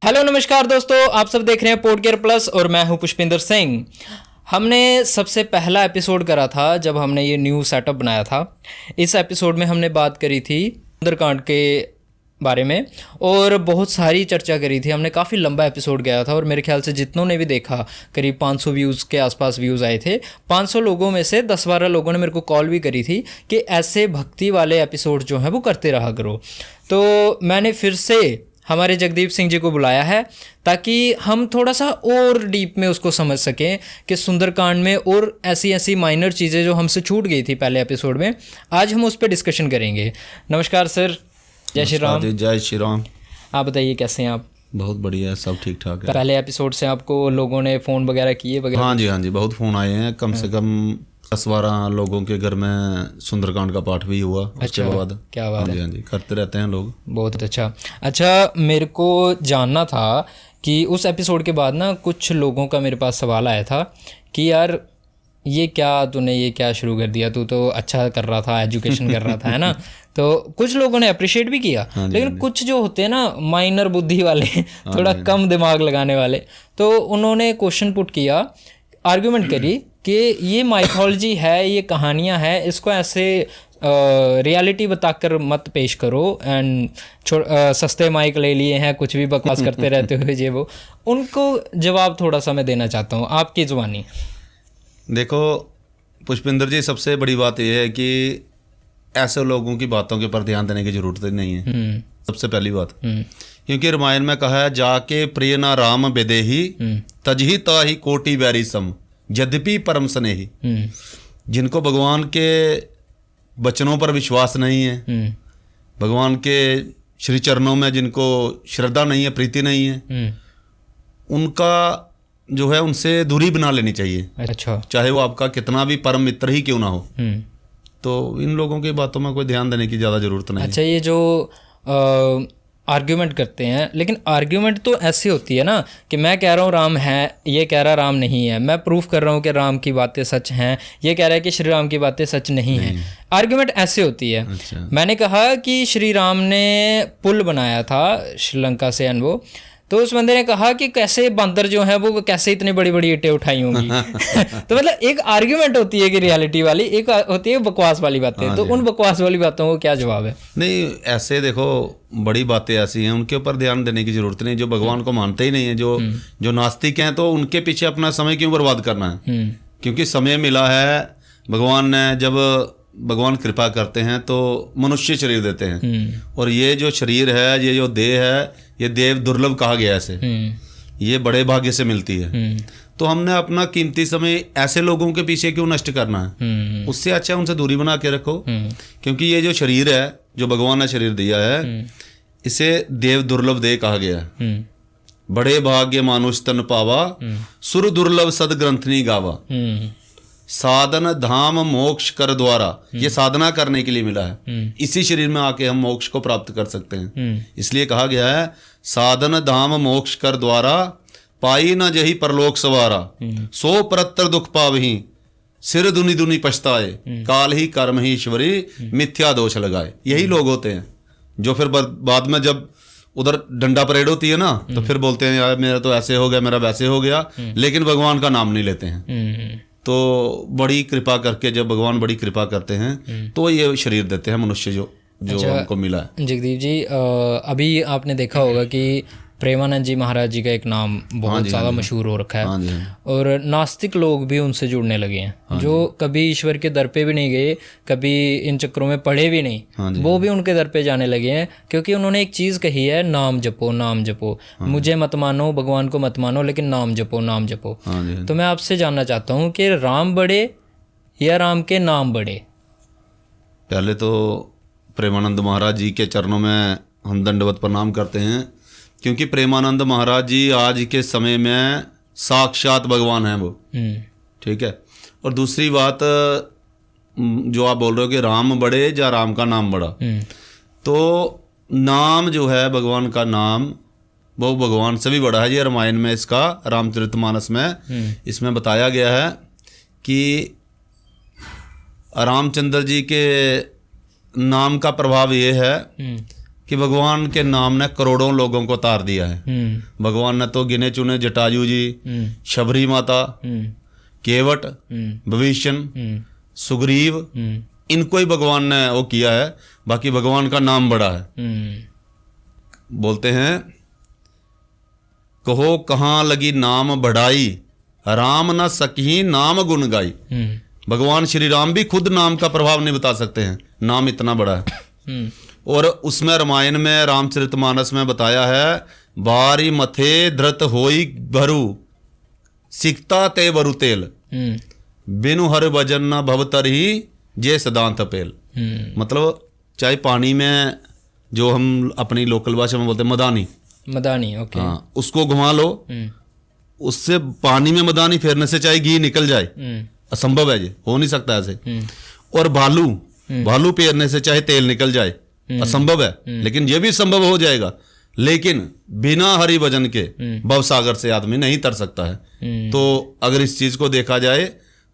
Hello नमस्कार दोस्तों, आप सब देख रहे हैं पॉडकेयर प्लस और मैं हूं पुष्पिंदर सिंह। हमने सबसे पहला एपिसोड करा था जब हमने ये न्यू सेटअप बनाया था। इस एपिसोड में हमने बात करी थी सुंदरकांड के बारे में और बहुत सारी चर्चा करी थी। हमने काफ़ी लंबा एपिसोड गया था और मेरे ख्याल से जितनों ने भी देखा करीब 500 व्यूज़ के आसपास व्यूज़ आए थे। 500 लोगों में से 10-12 लोगों ने मेरे को कॉल भी करी थी कि ऐसे भक्ति वाले एपिसोड जो हैं वो करते रहा करो। तो मैंने फिर से हमारे जगदीप सिंह जी को बुलाया है ताकि हम थोड़ा सा और डीप में उसको समझ सकें कि सुंदरकांड में और ऐसी ऐसी माइनर चीज़ें जो हमसे छूट गई थी पहले एपिसोड में, आज हम उस पर डिस्कशन करेंगे। नमस्कार सर, जय श्री राम। जय श्री राम। आप बताइए कैसे हैं आप? बहुत बढ़िया है, सब ठीक ठाक है। पहले एपिसोड से आपको लोगों ने फ़ोन वगैरह किए वगैरह? हाँ जी, बहुत फ़ोन आए हैं। कम से कम 10-12 लोगों के घर में सुंदरकांड का पाठ भी हुआ। उसके बाद क्या बात है। हाँ जी, करते रहते हैं लोग। बहुत अच्छा। मेरे को जानना था कि उस एपिसोड के बाद ना कुछ लोगों का मेरे पास सवाल आया था कि यार ये क्या शुरू कर दिया, तू तो अच्छा कर रहा था, एजुकेशन कर रहा था, है ना। तो कुछ लोगों ने अप्रिशिएट भी किया। लेकिन कुछ जो होते हैं ना माइनर बुद्धि वाले, थोड़ा कम दिमाग लगाने वाले, तो उन्होंने क्वेश्चन पुट किया, आर्ग्यूमेंट करी कि ये माइथोलॉजी है, ये कहानियाँ हैं, इसको ऐसे रियलिटी बताकर मत पेश करो एंड सस्ते माइक ले लिए हैं, कुछ भी बकवास करते रहते हुए ये वो। उनको जवाब थोड़ा सा मैं देना चाहता हूँ आपकी ज़ुबानी। देखो पुष्पिंदर जी, सबसे बड़ी बात यह है कि ऐसे लोगों की बातों के ऊपर ध्यान देने की जरूरत नहीं है। सबसे पहली बात, क्योंकि रामायण में कहा है, जाके प्रिय ना राम बेदेही तजही ताही कोटि बैरी सम यद्यपि परम स्नेही। जिनको भगवान के वचनों पर विश्वास नहीं है, भगवान के श्री चरणों में जिनको श्रद्धा नहीं है, प्रीति नहीं है, उनका जो है उनसे दूरी बना लेनी चाहिए। अच्छा। चाहे चाहे वो आपका कितना भी परम मित्र ही क्यों ना हो। तो इन लोगों की बातों में कोई ध्यान देने की ज़्यादा ज़रूरत नहीं। अच्छा, ये जो आर्ग्यूमेंट करते हैं, लेकिन आर्ग्यूमेंट तो ऐसी होती है ना कि मैं कह रहा हूँ राम है, ये कह रहा राम नहीं है, मैं प्रूफ कर रहा हूँ कि राम की बातें सच हैं, ये कह रहा है कि श्री राम की बातें सच नहीं हैं। आर्ग्यूमेंट ऐसे होती है। अच्छा। मैंने कहा कि श्री राम ने पुल बनाया था श्रीलंका से अनवो, तो उस बंदे ने कहा कि कैसे बंदर जो है वो कैसे इतनी बड़ी बड़ी ईंटें उठाई होंगी। तो मतलब एक आर्ग्यूमेंट होती है कि रियलिटी वाली, एक होती है बकवास वाली बातें। तो उन बकवास वाली बातों को क्या जवाब है? नहीं, ऐसे देखो बड़ी बातें ऐसी हैं, उनके ऊपर ध्यान देने की जरूरत नहीं। जो भगवान को मानते ही नहीं है, जो नास्तिक हैं, तो उनके पीछे अपना समय क्यों बर्बाद करना है? क्योंकि समय मिला है, भगवान ने जब भगवान कृपा करते हैं तो मनुष्य शरीर देते हैं, और ये जो शरीर है, ये जो देह है, ये देव दुर्लभ कहा गया है। ये बड़े भाग्य से मिलती है। तो हमने अपना कीमती समय ऐसे लोगों के पीछे क्यों नष्ट करना है? उससे अच्छा उनसे दूरी बना के रखो। क्योंकि ये जो शरीर है, जो भगवान ने शरीर दिया है, इसे देव दुर्लभ देह कहा गया है। बड़े भाग्य मानुष तन पावा, सुर दुर्लभ सद ग्रंथनी गावा। साधन धाम मोक्ष कर द्वारा, ये साधना करने के लिए मिला है। इसी शरीर में आके हम मोक्ष को प्राप्त कर सकते हैं। इसलिए कहा गया है, साधन धाम मोक्ष कर द्वारा, पाई न जही परलोक सवारा। सो परतर दुख पावही, सिर दुनी दुनी पछताए, काल ही कर्म ही ईश्वरी, मिथ्या दोष लगाए। यही लोग होते हैं जो फिर बाद में जब उधर डंडा परेड होती है ना, तो फिर बोलते हैं यार मेरा तो ऐसे हो गया, मेरा वैसे हो गया, लेकिन भगवान का नाम नहीं लेते हैं। तो बड़ी कृपा करके, जब भगवान बड़ी कृपा करते हैं तो ये शरीर देते हैं मनुष्य जो हमको मिला है। जगदीप जी, अभी आपने देखा होगा कि प्रेमानंद जी महाराज जी का एक नाम बहुत ज़्यादा मशहूर हो रखा है। और नास्तिक लोग भी उनसे जुड़ने लगे हैं, जो कभी ईश्वर के दर पे भी नहीं गए, कभी इन चक्रों में पढ़े भी नहीं, वो भी उनके दर पे जाने लगे हैं। क्योंकि उन्होंने एक चीज़ कही है, नाम जपो, नाम जपो। मुझे मत मानो, भगवान को मत मानो, लेकिन नाम जपो, नाम जपो। तो मैं आपसे जानना चाहता हूँ कि राम बड़े या राम के नाम बड़े? पहले तो प्रेमानंद महाराज जी के चरणों में हम दंडवत प्रणाम करते हैं, क्योंकि प्रेमानंद महाराज जी आज के समय में साक्षात भगवान हैं वो। ठीक है। और दूसरी बात, जो आप बोल रहे हो कि राम बड़े या राम का नाम बड़ा, तो नाम जो है भगवान का नाम, वो भगवान से भी बड़ा है। ये रामायण में इसका, रामचरितमानस में इसमें बताया गया है कि रामचंद्र जी के नाम का प्रभाव ये है कि भगवान के नाम ने करोड़ों लोगों को तार दिया है। भगवान ने तो गिने चुने जटायु जी, शबरी माता, केवट, विभीषण, सुग्रीव, इनको ही भगवान ने वो किया है। बाकी भगवान का नाम बड़ा है। बोलते हैं, कहो कहाँ लगी नाम बढ़ाई, राम न सकी नाम गुण गाई। भगवान श्री राम भी खुद नाम का प्रभाव नहीं बता सकते हैं, नाम इतना बड़ा है। और उसमें रामायण में रामचरितमानस में बताया है, बारी मथे धृत होई भरू, सिकता ते बरु तेल, बिनु हर भजन न भवतर ही जे सदांत पेल। मतलब चाहे पानी में, जो हम अपनी लोकल भाषा में बोलते हैं मदानी, मदानी, ओके, हाँ, उसको घुमा लो, उससे पानी में मदानी फेरने से चाहे घी निकल जाए, असंभव है, ये हो नहीं सकता ऐसे। और भालू फेरने से चाहे तेल निकल जाए, असंभव है, लेकिन ये भी संभव हो जाएगा। लेकिन बिना हरि भजन के भव सागर से आदमी नहीं तर सकता है। तो अगर इस चीज को देखा जाए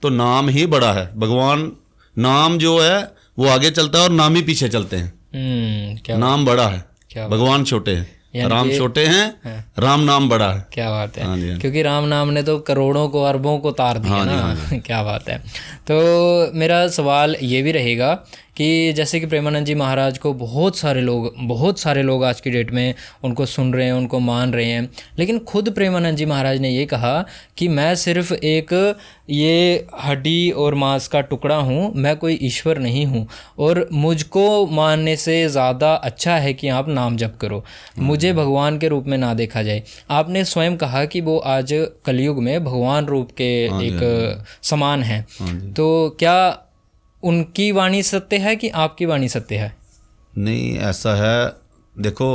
तो नाम ही बड़ा है। भगवान नाम जो है वो आगे चलता है और नाम ही पीछे चलते हैं। नाम बड़ा है, भगवान छोटे हैं, राम छोटे हैं, राम नाम बड़ा है। क्या बात है। हाँ जी, हाँ। क्योंकि राम नाम ने तो करोड़ों को, अरबों को तार दिया ना। क्या बात है। तो मेरा सवाल ये भी रहेगा कि जैसे कि प्रेमानंद जी महाराज को बहुत सारे लोग आज की डेट में उनको सुन रहे हैं, उनको मान रहे हैं, लेकिन खुद प्रेमानंद जी महाराज ने ये कहा कि मैं सिर्फ एक ये हड्डी और मांस का टुकड़ा हूँ, मैं कोई ईश्वर नहीं हूँ, और मुझको मानने से ज़्यादा अच्छा है कि आप नाम जप करो, मुझे भगवान के रूप में ना देखा जाए। आपने स्वयं कहा कि वो आज कलयुग में भगवान रूप के एक समान है। तो क्या उनकी वाणी सत्य है कि आपकी वाणी सत्य है? नहीं, ऐसा है। देखो,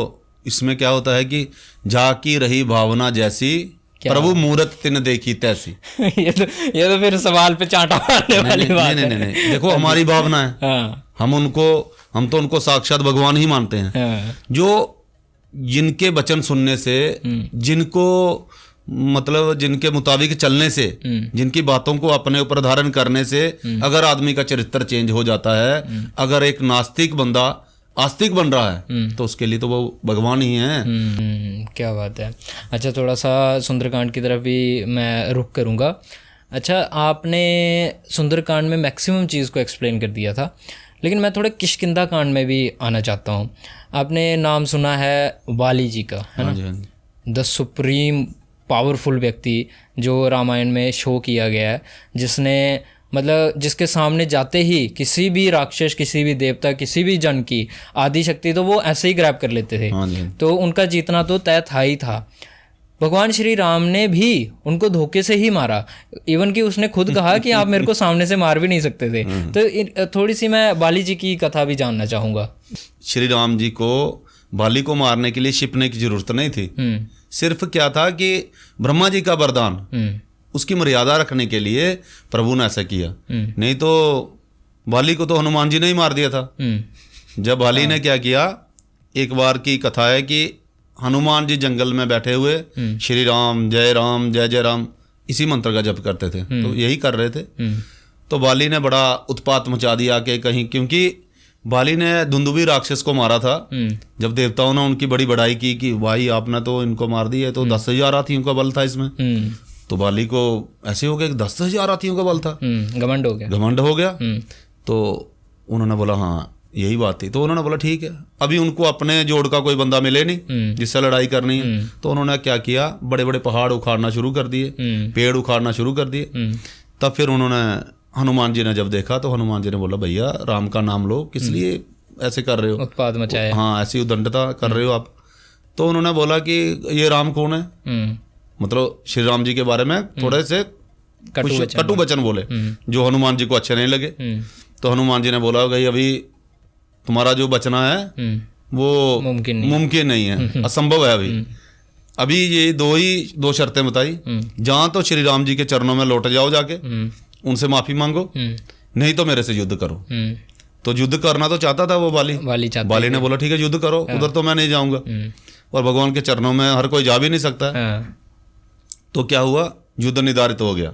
इसमें क्या होता है कि जाकी रही भावना जैसी, प्रभु मूरत तिन देखी तैसी। ये तो फिर सवाल पे चांटा मारने वाली बात है। नहीं, देखो, हमारी भावना है। हाँ। हम तो उनको साक्षात भगवान ही मानते हैं। हाँ। जो जिनके वचन सुनने से, जिनको मतलब जिनके मुताबिक चलने से, जिनकी बातों को अपने ऊपर धारण करने से अगर आदमी का चरित्र चेंज हो जाता है, अगर एक नास्तिक बंदा आस्तिक बन रहा है, तो उसके लिए तो वो भगवान ही है। क्या बात है। अच्छा, थोड़ा सा सुंदरकांड की तरफ भी मैं रुख करूँगा। अच्छा, आपने सुंदरकांड में मैक्सिमम चीज़ को एक्सप्लेन कर दिया था, लेकिन मैं थोड़े किष्किंधा कांड में भी आना चाहता हूँ। आपने नाम सुना है वाली जी का, है ना, द सुप्रीम पावरफुल व्यक्ति जो रामायण में शो किया गया है, जिसने मतलब जिसके सामने जाते ही किसी भी राक्षस, किसी भी देवता, किसी भी जन की आदि शक्ति तो वो ऐसे ही ग्रैब कर लेते थे। तो उनका जीतना तो तय था ही था। भगवान श्री राम ने भी उनको धोखे से ही मारा, इवन कि उसने खुद कहा कि आप मेरे को सामने से मार भी नहीं सकते थे। तो थोड़ी सी मैं बाली जी की कथा भी जानना चाहूँगा। श्री राम जी को बाली को मारने के लिए छिपने की जरूरत नहीं थी। सिर्फ क्या था कि ब्रह्मा जी का वरदान, उसकी मर्यादा रखने के लिए प्रभु ने ऐसा किया। नहीं तो बाली को तो हनुमान जी ने ही मार दिया था। जब बाली ने क्या किया, एक बार की कथा है कि हनुमान जी जंगल में बैठे हुए श्री राम जय जय राम इसी मंत्र का जप करते थे, तो यही कर रहे थे। तो बाली ने बड़ा उत्पात मचा दिया कि कहीं, क्योंकि बाली ने धुंधुबी राक्षस को मारा था। जब देवताओं ने उनकी बड़ी बड़ाई की कि भाई आपने तो इनको मार दिया, तो 10,000 हाथियों का बल था इसमें। तो बाली को ऐसे हो गया कि 10,000 हाथियों का बल था, घमंड हो गया। तो उन्होंने बोला हाँ यही बात थी। तो उन्होंने बोला ठीक है, अभी उनको अपने जोड़ का कोई बंदा मिले नहीं जिससे लड़ाई करनी है। तो उन्होंने क्या किया, बड़े बड़े पहाड़ उखाड़ना शुरू कर दिए, पेड़ उखाड़ना शुरू कर दिए। तब फिर उन्होंने, हनुमान जी ने जब देखा तो हनुमान जी ने बोला भैया राम का नाम लो, किस लिए ऐसे कर रहे हो, उत्पात मचाया, हाँ ऐसी उदंडता कर रहे हो आप। तो उन्होंने बोला कि ये राम कौन है, मतलब श्री राम जी के बारे में थोड़े से कटु वचन बोले जो हनुमान जी को अच्छे नहीं लगे। तो हनुमान जी ने बोला भाई अभी तुम्हारा जो बचना है वो मुमकिन नहीं है, असंभव है। अभी ये दो शर्तें बताई, जहां तो श्री राम जी के चरणों में लौट जाओ, जाके उनसे माफी मांगो, नहीं तो मेरे से युद्ध करो। तो युद्ध करना तो चाहता था वो बाली ने बोला ठीक है युद्ध करो, उधर तो मैं नहीं जाऊंगा, और भगवान के चरणों में हर कोई जा भी नहीं सकता है। तो क्या हुआ, युद्ध निर्धारित हो गया।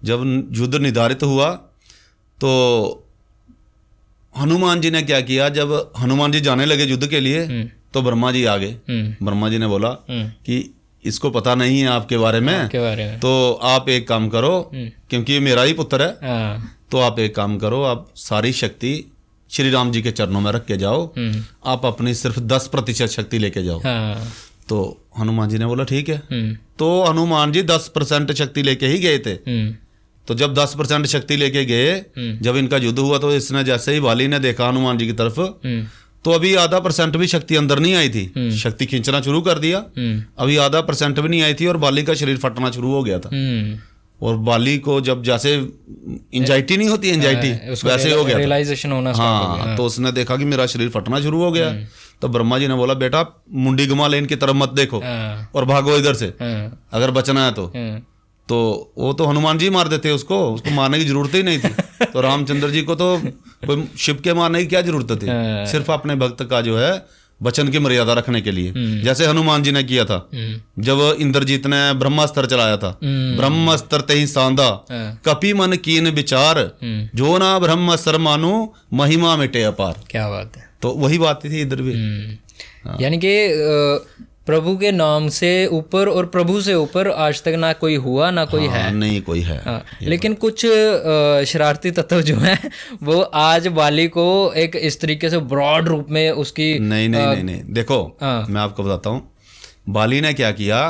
जब युद्ध निर्धारित हुआ तो हनुमान जी ने क्या किया, जब हनुमान जी जाने लगे युद्ध के लिए तो ब्रह्मा जी आ गए। ब्रह्मा जी ने बोला कि इसको पता नहीं है आपके बारे में, तो आप एक काम करो, क्योंकि ये मेरा ही पुत्र है, तो आप एक काम करो, आप सारी शक्ति श्री राम जी के चरणों में रख के जाओ, आप अपनी सिर्फ 10% शक्ति लेके जाओ। तो हनुमान जी ने बोला ठीक है। तो हनुमान जी 10% शक्ति लेके ही गए थे। तो जब 10% शक्ति लेके गए, जब इनका युद्ध हुआ तो इसने जैसे ही वाली ने देखा हनुमान जी की तरफ, तो अभी आधा % भी शक्ति अंदर नहीं आई थी। शक्ति खींचना शुरू कर दिया, अभी आधा % भी नहीं आई थी और बाली का शरीर फटना शुरू हो गया था। और बाली को जब जैसे एंजाइटी नहीं होती, एंजाइटी वैसे हो गया, रियलाइजेशन होना स्टार्ट हो गया। तो उसने देखा कि मेरा शरीर फटना शुरू हो गया। तो ब्रह्मा जी ने बोला बेटा मुंडी घुमा ले, इनकी तरफ मत देखो और भागो इधर से, अगर बचना है तो वो तो हनुमान जी मार देते उसको मारने की जरूरत ही नहीं थी। तो रामचंद्र जी को तो कोई शिव के मारने की क्या जरूरत थी, सिर्फ अपने भक्त का जो है वचन की मर्यादा रखने के लिए, जैसे हनुमान जी ने किया था जब इंद्रजीत ने ब्रह्मास्त्र चलाया था। ब्रह्मास्त्र ते ही सांदा कपि मन कीन विचार, जो ना ब्रह्मास्त्र मानो महिमा मिटे अपार। क्या बात है। तो वही बात थी इधर भी, यानी कि प्रभु के नाम से ऊपर और प्रभु से ऊपर आज तक ना कोई हुआ ना कोई है, नहीं कोई है। लेकिन कुछ शरारती तत्व जो हैं वो आज बाली को एक इस तरीके से ब्रॉड रूप में उसकी नहीं देखो मैं आपको बताता हूँ बाली ने क्या किया।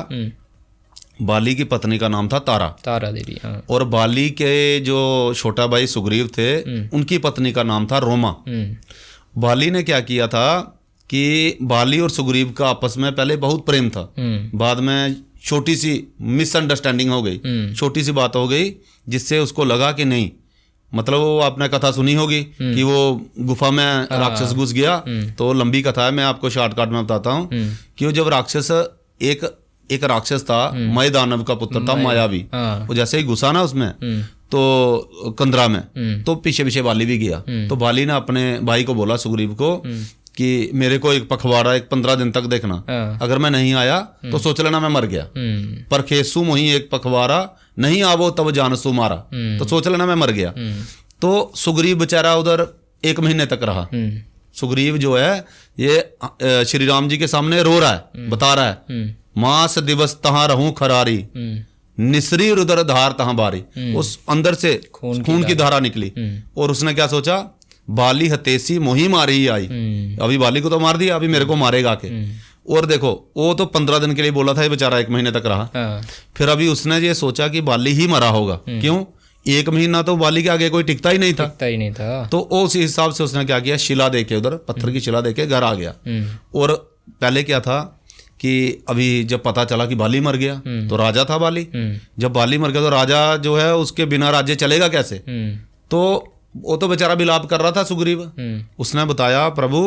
बाली की पत्नी का नाम था तारा देवी। और बाली के जो छोटा भाई सुग्रीव थे उनकी पत्नी का नाम था रोमा। बाली ने क्या किया था कि बाली और सुग्रीव का आपस में पहले बहुत प्रेम था, बाद में छोटी सी मिसअंडरस्टैंडिंग हो गई, छोटी सी बात हो गई जिससे उसको लगा कि नहीं, मतलब वो आपने कथा सुनी होगी कि वो गुफा में राक्षस घुस गया। तो लंबी कथा है, मैं आपको शॉर्टकट में बताता हूँ कि वो जब राक्षस एक राक्षस था, मय दानव का पुत्र था मायावी, वो जैसे ही घुसा ना उसमें तो कंदरा में, तो पीछे पीछे बाली भी गया। तो बाली ने अपने भाई को बोला सुग्रीव को कि मेरे को एक पखवाड़ा 15 दिन तक देखना, अगर मैं नहीं आया तो सोच लेना मैं मर गया, पर खेसु मोही एक पखवाड़ा नहीं आवो तब जानसु मारा, तो सोच लेना मैं मर गया। तो सुग्रीव बेचारा उधर 1 महीने तक रहा। सुग्रीव जो है ये श्री राम जी के सामने रो रहा है, बता रहा है मास दिवस तहां रहूं खरारी, निसरी रुदर धार तहां बारी। उस अंदर से खून की धारा निकली और उसने क्या सोचा, बाली हतेसी मोही मारी ही आई, अभी बाली को तो मार दिया, अभी मेरे को मारेगा के। और देखो वो तो 15 दिन के लिए बोला था, ये बेचारा 1 महीने तक रहा। फिर अभी उसने ये सोचा कि बाली ही मरा होगा, क्यों 1 महीना तो बाली के आगे कोई टिकता ही नहीं था। तो उस हिसाब से उसने क्या किया, शिला देके उधर पत्थर की शिला देके घर आ गया। और पहले क्या था कि अभी जब पता चला कि बाली मर गया तो राजा था बाली, जब बाली मर गया तो राजा जो है उसके बिना राज्य चलेगा कैसे। तो वो तो बेचारा विलाप कर रहा था सुग्रीव। उसने बताया प्रभु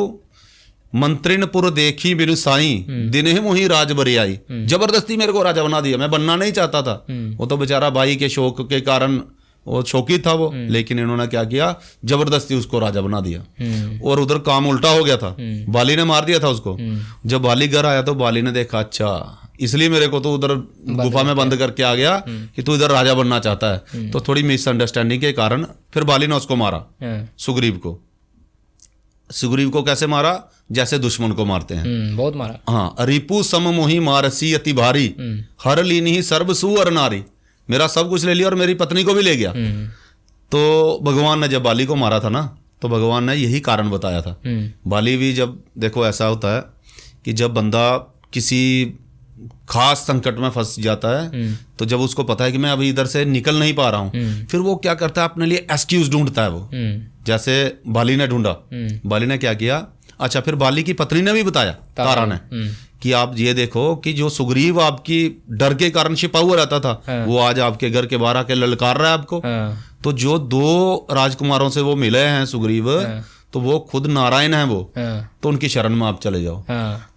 मंत्रिनपुर देखी बिनु साई, दिन ही मोही राज बरी आई। जबरदस्ती मेरे को राजा बना दिया, मैं बनना नहीं चाहता था। वो तो बेचारा भाई के शौक के कारण वो शौकी था वो, लेकिन इन्होंने क्या किया, जबरदस्ती उसको राजा बना दिया। और उधर काम उल्टा हो गया था, बाली ने मार दिया था उसको। जब बाली घर आया तो बाली ने देखा अच्छा इसलिए मेरे को तो उधर गुफा में बंद करके आ गया कि तू इधर राजा बनना चाहता है। तो थोड़ी मिसअंडरस्टैंडिंग के कारण फिर बाली ने उसको मारा, सुग्रीव को। सुग्रीव को कैसे मारा, जैसे दुश्मन को मारते हैं, बहुत मारा। हाँ, रिपु सम मोही मारसी अति भारी, हर लीनी सर्व सुअर नारी। मेरा सब कुछ ले लिया और मेरी पत्नी को भी ले गया। तो भगवान ने जब बाली को मारा था ना, तो भगवान ने यही कारण बताया था। बाली भी जब देखो ऐसा होता है कि जब बंदा किसी खास संकट में फंस जाता है, तो जब उसको पता है कि मैं अभी इधर से निकल नहीं पा रहा हूँ, फिर वो क्या करता है, अपने लिए एक्सक्यूज ढूंढता है वो। जैसे बाली ने ढूंढा, बाली ने क्या किया, अच्छा फिर बाली की पत्नी ने भी बताया, तारा ने, कि आप ये देखो कि जो सुग्रीव आपकी डर के कारण छिपा हुआ रहता था, वो आज आपके घर के बाहर आके ललकार रहा है आपको। तो जो 2 राजकुमारों से वो मिले हैं सुग्रीव, तो वो खुद नारायण है वो, तो उनकी शरण में आप चले जाओ।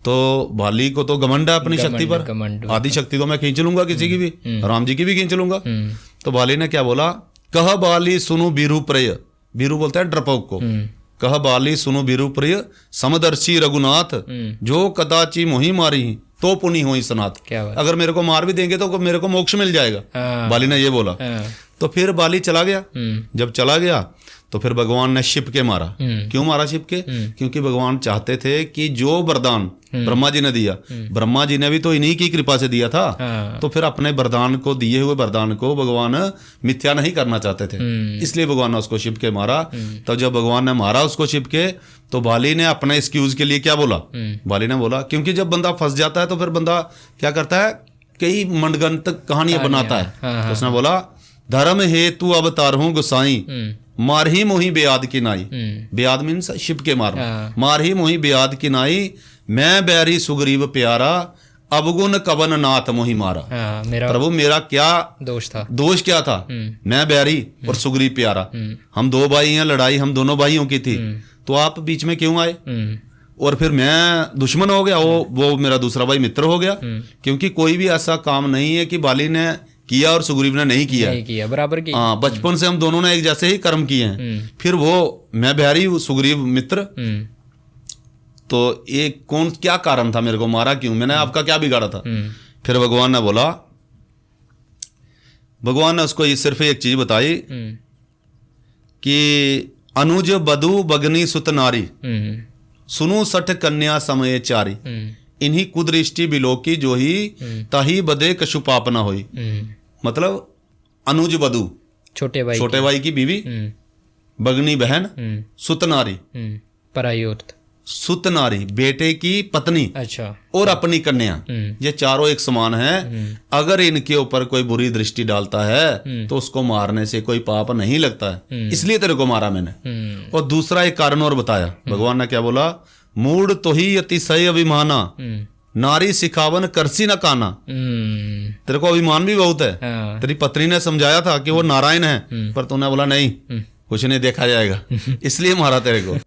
तो बाली को तो घमंड है अपनी शक्ति पर, आधी शक्ति तो मैं खींच लूंगा किसी की भी, राम जी की भी खींच लूंगा। तो बाली ने क्या बोला, कह बाली सुनु बीरू प्रिय, बीरू बोलता है डरपोक को, कह बाली सुनु बीरू प्रिय समदर्शी रघुनाथ, जो कदाची मोही मारी तो पुनि होई सनाथ। अगर मेरे को मार भी देंगे तो मेरे को मोक्ष मिल जाएगा, बाली ने ये बोला। तो फिर बाली चला गया। जब चला गया तो फिर भगवान ने छिप के मारा। क्यों मारा छिप के? क्योंकि भगवान चाहते थे कि जो वरदान ब्रह्मा जी ने दिया, ब्रह्मा जी ने भी तो इन्हीं की कृपा से दिया था, तो फिर अपने वरदान को, दिए हुए वरदान को भगवान मिथ्या नहीं करना चाहते थे, इसलिए भगवान ने उसको छिप के मारा। तब जब भगवान ने मारा उसको छिप के, तो बाली ने अपने एक्सक्यूज के लिए क्या बोला? बाली ने बोला, क्योंकि जब बंदा फंस जाता है तो फिर बंदा क्या करता है, कई मनगढ़ंत कहानियां बनाता है। तो उसने बोला, धर्म हेतु अवतार हूं गोसाई, मारही मोही बेयाद की नाई। बेयाद मीन्स शिप के मारना। मारही मोही बेयाद की नाई, मैं बैरी सुग्रीव प्यारा, अवगुण कवन नाथ मोही मारा। प्रभु मेरा क्या दोष था? दोष क्या था? मैं बैरी और सुग्रीव प्यारा, हम दो भाई हैं, लड़ाई हम दोनों भाइयों की थी, तो आप बीच में क्यों आए? और फिर मैं दुश्मन हो गया, वो मेरा दूसरा भाई मित्र हो गया। क्योंकि कोई भी ऐसा काम नहीं है कि बाली ने किया और सुग्रीव ने नहीं किया, बराबर की। हाँ, बचपन से हम दोनों ने एक जैसे ही कर्म किए हैं। फिर वो मैं बिहारी, सुग्रीव मित्र, तो ये कौन, क्या कारण था, मेरे को मारा क्यों, मैंने आपका क्या बिगाड़ा था? फिर भगवान ने बोला, भगवान ने उसको ये सिर्फ एक चीज बताई कि अनुज बधु बगनी सुत नारी, सुनु सठ कन्या समय चारी, इन्हीं कुदृष्टि बिलोकी जो ही, ताही बदे कछु पाप न होई। मतलब अनुज बधु, छोटे भाई की बीवी, बगनी बहन, सुत नारी, पराई औरत, सुत नारी बेटे की पत्नी, अच्छा, और अपनी कन्या, ये चारों एक समान हैं। अगर इनके ऊपर कोई बुरी दृष्टि डालता है तो उसको मारने से कोई पाप नहीं लगता है, इसलिए तेरे को मारा मैंने। और दूसरा एक कारण और बताया भगवान ने, क्या बोला? मूड तो ही अतिशय अभिमाना, नारी सिखावन करसी न काना। तेरे को अभिमान भी बहुत है। तेरी पत्नी ने समझाया था कि वो नारायण है, पर तूने बोला नहीं, कुछ नहीं, देखा जाएगा, इसलिए मारा तेरे को।